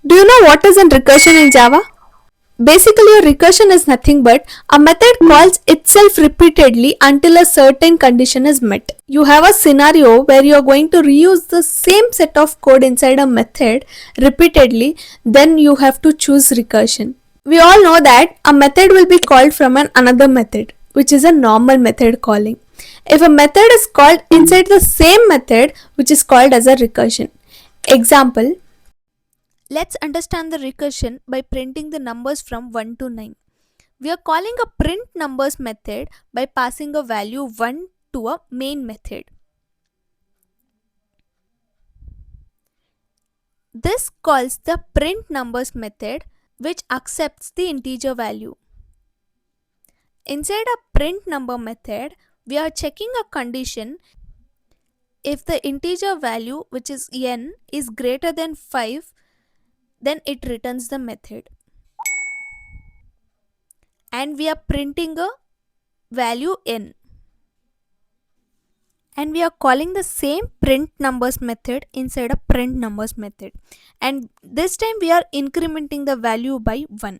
Do you know what is a recursion in Java? Basically, a recursion is nothing but a method calls itself repeatedly until a certain condition is met. You have a scenario where you are going to reuse the same set of code inside a method repeatedly, then you have to choose recursion. We all know that a method will be called from another method, which is a normal method calling. If a method is called inside the same method, which is called as a recursion. Example, let's understand the recursion by printing the numbers from 1 to 9. We are calling a print numbers method by passing a value 1 to a main method. This calls the print numbers method, which accepts the integer value. Inside a print number method, we are checking a condition. If the integer value, which is n, is greater than 5, then it returns the method. And we are printing a value n. And we are calling the same print numbers method inside a print numbers method. And this time we are incrementing the value by 1.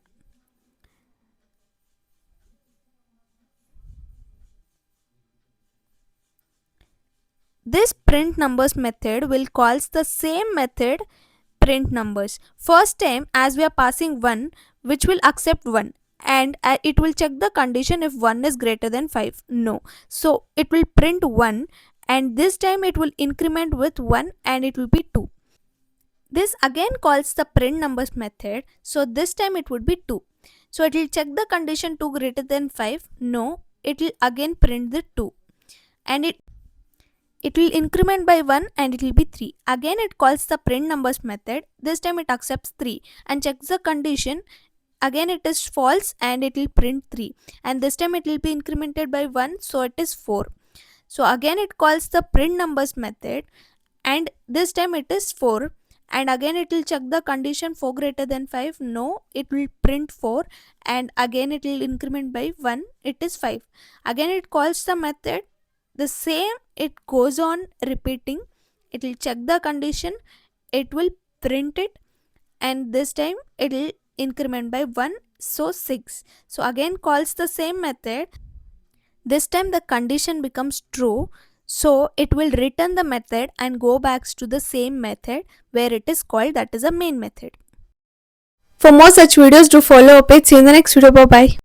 This print numbers method will calls the same method print numbers. First time as we are passing 1, which will accept 1, and it will check the condition if 1 is greater than 5. No. So it will print 1, and this time it will increment with 1 and it will be 2. This again calls the print numbers method, so this time it would be 2. So it will check the condition 2 greater than 5. No. It will again print the 2, and it will increment by 1 and it will be 3. Again it calls the print numbers method. This time it accepts 3 and checks the condition. Again it is false and it will print 3. And this time it will be incremented by 1, so it is 4. So again it calls the print numbers method, and this time it is 4. And again it will check the condition 4 greater than 5. No, it will print 4. And again it will increment by 1. It is 5. Again it calls the method. The same, it goes on repeating. It will check the condition, it will print it, and this time it will increment by 1, so 6. So again calls the same method. This time the condition becomes true, so it will return the method and go back to the same method where it is called, that is a main method. For more such videos, do follow our page. See you in the next video. Bye bye.